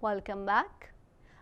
Welcome back.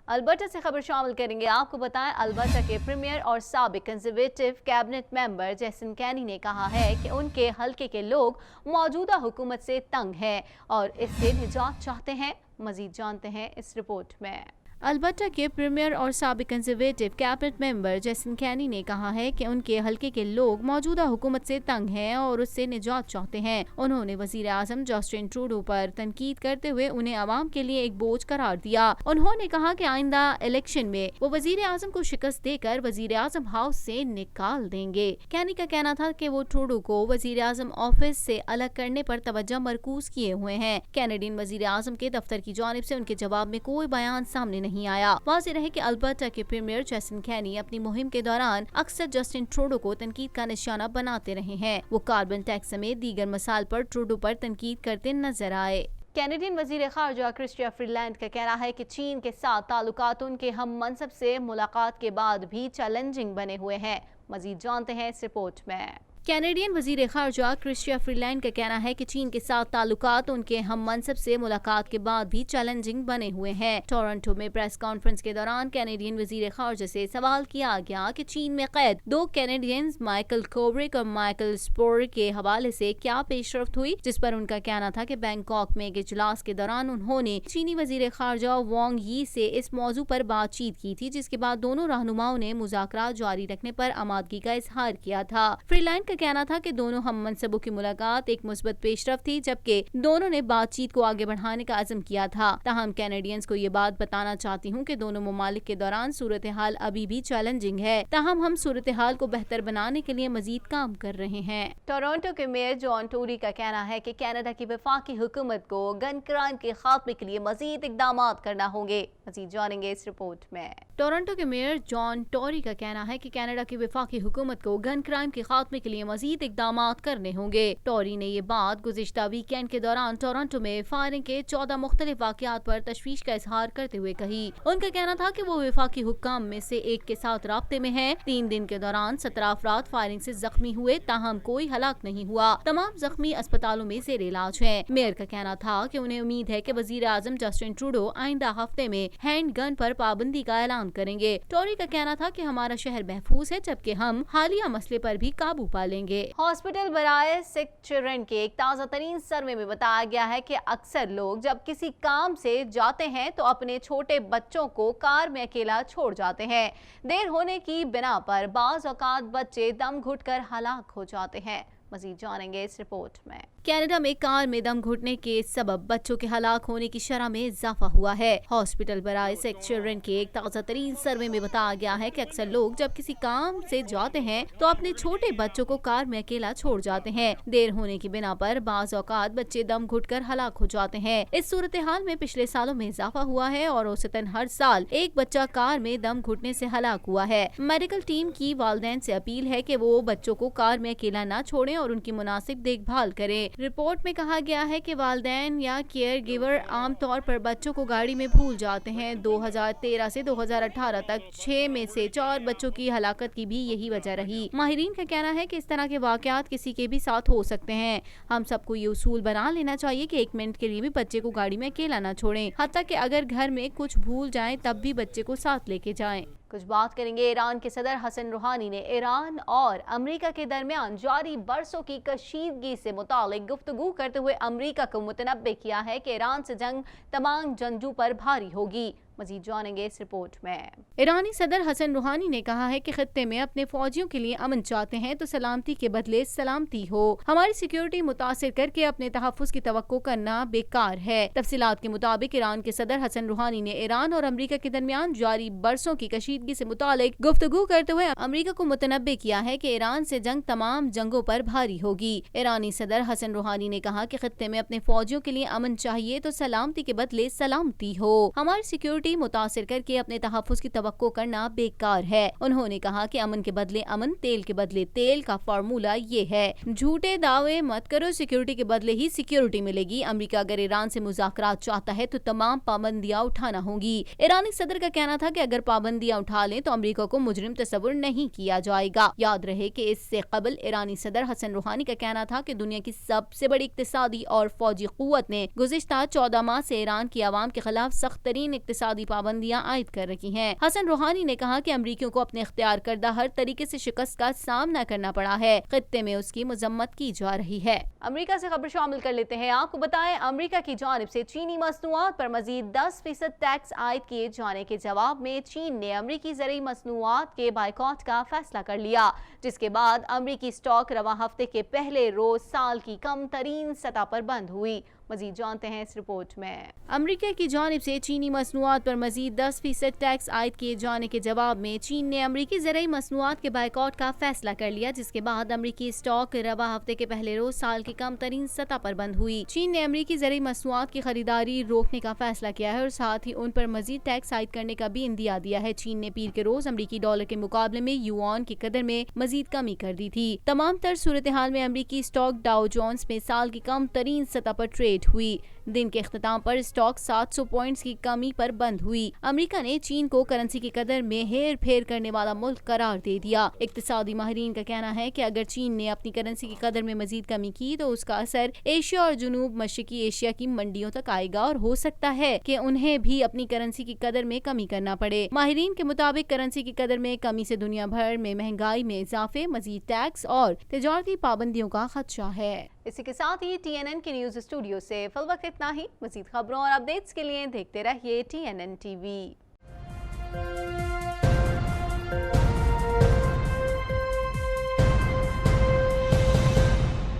Alberta से खबर शामिल करेंगे। आपको बताएं, अल्बर्टा के प्रीमियर और साबिक कंजर्वेटिव कैबिनेट मेंबर जैसन कैनी ने कहा है कि उनके हलके के लोग मौजूदा हुकूमत से तंग हैं और इससे निजात चाहते हैं। मजीद जानते हैं इस रिपोर्ट में। अल्बर्टा के प्रीमियर और साबिक कंजर्वेटिव कैबिनेट मेंबर जैसन कैनी ने कहा है कि उनके हलके के लोग मौजूदा हुकूमत से तंग हैं और उससे निजात चाहते हैं। उन्होंने वजीर आजम जस्टिन ट्रूडो पर तनकीद करते हुए उन्हें आवाम के लिए एक बोझ करार दिया। उन्होंने कहा कि आइंदा इलेक्शन में वो वजीर आजम को शिकस्त देकर वजीर आजम हाउस से निकाल देंगे। कैनी का कहना था कि वो ट्रूडो को वजीर आजम ऑफिस से अलग करने पर तवज्जो मरकूज किए हुए हैं। कैनेडियन वजीर आजम के दफ्तर की जानिब से उनके जवाब में कोई बयान सामने नहीं आया। वाज़ेह रहे कि अल्बर्टा के प्रीमियर जैसन कैनी अपनी मुहिम के दौरान अक्सर जस्टिन ट्रूडो को तनकीद का निशाना बनाते रहे हैं। वो कार्बन टैक्स समेत दीगर मसाइल पर ट्रूडो पर तनकीद करते नजर आए। कैनेडियन वजीर खारजा क्रिस्टिया फ्रीलैंड का कहना है कि चीन के साथ ताल्लुकात उनके हम मनसब से मुलाकात के बाद भी चैलेंजिंग बने हुए हैं। मजीद जानते हैं इस रिपोर्ट में। कैनेडियन वजीर खारजा क्रिस्टिया फ्रीलैंड का कहना है कि चीन के साथ ताल्लुकात उनके हम मनसब से मुलाकात के बाद भी चैलेंजिंग बने हुए हैं। टोरंटो में प्रेस कॉन्फ्रेंस के दौरान कैनेडियन वजीर खारजा से सवाल किया गया कि चीन में कैद 2 कैनेडियंस माइकल कोवरिक और माइकल स्पोर के हवाले से क्या पेशरफ्त हुई, जिस पर उनका कहना था कि बैंकॉक में एक इजलास के दौरान उन्होंने चीनी वजीर खारजा वांग यी से इस मौजू पर बातचीत की थी, जिसके बाद दोनों रहनुमाओं ने मुज़ाकरात जारी रखने पर आमादगी का इजहार किया था। फ्रीलैंड का कहना था कि दोनों हम मनसबों की मुलाकात एक मुस्बत पेशरफ्त थी, जबकि दोनों ने बातचीत को आगे बढ़ाने का अज़म किया था। ताहम कैनेडियंस को ये बात बताना चाहती हूँ कि दोनों ममालिक के दौरान सूरत हाल अभी भी चैलेंजिंग है। ताहम हम सूरत हाल को बेहतर बनाने के लिए मजीद काम कर रहे हैं। टोरंटो के मेयर जॉन टोरी का कहना है कि कनाडा की वफाकी हुकूमत को गन क्राइम के खात्मे के लिए मजीद इकदाम करना होंगे। मजीद जानेंगे इस रिपोर्ट में। टोरंटो के मेयर जॉन टोरी का कहना है कि कनाडा की वफाकी हुकूमत को गन क्राइम के खात्मे के लिए मजीद इकदाम करने होंगे। टोरी ने ये बात गुज़िश्ता वीकेंड के दौरान टोरंटो में फायरिंग के 14 मुख्तलिफ वाक़यात पर तशवीश का इजहार करते हुए कही। उनका कहना था कि वो वफाकी हुक्काम में से एक के साथ राब्ते में है। 3 दिन के दौरान 17 अफराद फायरिंग से जख्मी हुए, ताहम कोई हलाक नहीं हुआ। तमाम जख्मी अस्पतालों में ज़ेर इलाज हैं। मेयर का कहना था कि उन्हें उम्मीद है कि वजीर आजम जस्टिन ट्रूडो आइंदा हफ्ते में हैंड गन पर पाबंदी का ऐलान करेंगे। टोरी का कहना था कि हमारा शहर महफूज है, जबकि हम हालिया मसले पर भी काबू पा लेंगे। हॉस्पिटल बराए सिक चिल्ड्रन के एक ताज़ा तरीन सर्वे में बताया गया है कि अक्सर लोग जब किसी काम से जाते हैं तो अपने छोटे बच्चों को कार में अकेला छोड़ जाते हैं। देर होने की बिना पर बाज़ औक़ात बच्चे दम घुटकर हलाक हो जाते हैं। मजीद जानेंगे इस रिपोर्ट में। कनाडा में कार में दम घुटने के सबब बच्चों के हलाक होने की शरह में इजाफा हुआ है। हॉस्पिटल बराए सिक चिल्ड्रन के एक ताज़ा तरीन सर्वे में बताया गया है कि अक्सर लोग जब किसी काम से जाते हैं तो अपने छोटे बच्चों को कार में अकेला छोड़ जाते हैं। देर होने की बिना पर बाज़ औक़ात बच्चे दम घुटकर हलाक हो जाते हैं। इस सूरत हाल में पिछले सालों में इजाफा हुआ है और औसतन हर साल एक बच्चा कार में दम घुटने से हलाक हुआ है। मेडिकल टीम की वालिदैन से अपील है कि वो बच्चों को कार में अकेला न छोड़ें और उनकी मुनासिब देखभाल करें। रिपोर्ट में कहा गया है कि वालिदैन या केयर गिवर आमतौर पर बच्चों को गाड़ी में भूल जाते हैं। 2013 से 2018 तक 6 में से 4 बच्चों की हलाकत की भी यही वजह रही। माहिरीन का कहना है कि इस तरह के वाकयात किसी के भी साथ हो सकते हैं। हम सबको ये उसूल बना लेना चाहिए कि 1 मिनट के लिए भी बच्चे को गाड़ी में अकेला न छोड़ें, हत्ता कि अगर घर में कुछ भूल जाएं तब भी बच्चे को साथ लेके जाएं। कुछ बात करेंगे। ईरान के सदर हसन रूहानी ने ईरान और अमेरिका के दरमियान जारी बरसों की कशीदगी से मुतालिक गुफ्तगू करते हुए अमेरिका को मुतनब्बे किया है कि ईरान से जंग तमाम जंगजू पर भारी होगी। मजीद जानेंगे इस रिपोर्ट में। ईरानी सदर हसन रूहानी ने कहा है कि खत्ते में अपने फौजियों के लिए अमन चाहते हैं तो सलामती के बदले सलामती हो। हमारी सिक्योरिटी मुतासिर करके अपने तहफ़्फ़ुज़ की तवक्को करना बेकार है। तफसीलात के मुताबिक ईरान के सदर हसन रूहानी ने ईरान और अमेरिका के दरमियान जारी बरसों की कशीदगी से मुतालिक गुफ्तगू करते हुए अमेरिका को मुतनब्बे किया है कि ईरान से जंग तमाम जंगों पर भारी होगी। ईरानी सदर हसन रूहानी ने कहा कि खत्ते में अपने फौजियों के लिए अमन चाहिए तो सलामती के बदले सलामती हो। हमारी सिक्योरिटी सिक्योरिटी मुतासिर करके अपने तहफ़्फ़ुज़ की तवक्को करना बेकार है। उन्होंने कहा कि अमन के बदले अमन, तेल के बदले तेल का फार्मूला ये है, झूठे दावे मत करो, सिक्योरिटी के बदले ही सिक्योरिटी मिलेगी। अमेरिका अगर ईरान से मुज़ाकरात चाहता है तो तमाम पाबंदियां उठाना होगी। ईरानी सदर का कहना था कि अगर पाबंदियां उठा लें तो अमेरिका को मुजरिम तस्वुर नहीं किया जाएगा। याद रहे कि इससे कबल ईरानी सदर हसन रूहानी का कहना था कि दुनिया की सबसे बड़ी इक्तिसादी और फौजी कुव्वत ने गुज़िश्ता 14 माह से ईरान की आवाम के खिलाफ सख्त तरीन इक्तिसादी पाबंदियां आयद कर रखी हैं। हसन रूहानी ने कहा कि अमरीकियों को अपने इख्तियार करदा हर तरीके से शिकस्त का सामना करना पड़ा है। खित्ते में उसकी मजम्मत की जा रही है। अमरीका से खबर शामिल कर लेते हैं। आपको बताएं, अमरीका की जानिब से चीनी मसनूआत पर मजीद 10% टैक्स आयद किए जाने के जवाब में चीन ने अमरीकी ज़रूरी मसनूआत के बाइकॉट का फैसला कर लिया, जिसके बाद अमरीकी स्टॉक रवा हफ्ते के पहले रोज साल की कम तरीन सतह पर बंद हुई। मजीद जानते हैं इस रिपोर्ट में। अमरीका की जानिब से चीनी मसनूआत पर मजीद 10% टैक्स आयद किए जाने के जवाब में चीन ने अमरीकी ज़रूरी मसनूआत के बाइकॉट का फैसला कर लिया, जिसके बाद अमरीकी स्टॉक रवा हफ्ते के पहले रोज साल की कम तरीन सतह पर बंद हुई। चीन ने अमरीकी ज़रूरी मसनूआत की खरीदारी रोकने का फैसला किया है और साथ ही उन पर मजीद टैक्स आयद करने का भी इंदिया दिया है। चीन ने पीर के रोज अमरीकी डॉलर के मुकाबले में युआन की कदर में मजीद कमी कर दी थी। तमाम तर सूरत हाल में अमरीकी स्टॉक डाउ जोन्स में साल की कम तरीन सतह पर ट्रेड हुई। दिन के इख्तिताम पर स्टॉक 700 पॉइंट्स की कमी पर बंद हुई। अमेरिका ने चीन को करेंसी की कदर में हेर फेर करने वाला मुल्क करार दे दिया। इक्तिसादी माहिरीन का कहना है कि अगर चीन ने अपनी करेंसी की कदर में मजीद कमी की तो उसका असर एशिया और जुनूब मशरिकी एशिया की मंडियों तक आएगा और हो सकता है कि उन्हें भी अपनी करेंसी की कदर में कमी करना पड़े। माहिरीन के मुताबिक करेंसी की कदर में कमी से दुनिया भर में महंगाई में इजाफे, मजीद टैक्स और तिजारती पाबंदियों का खदशा है। इसी के साथ ही TNN के न्यूज स्टूडियो से फिलवक्त इतना ही। मजीद खबरों और अपडेट्स के लिए देखते रहिए TNN TV।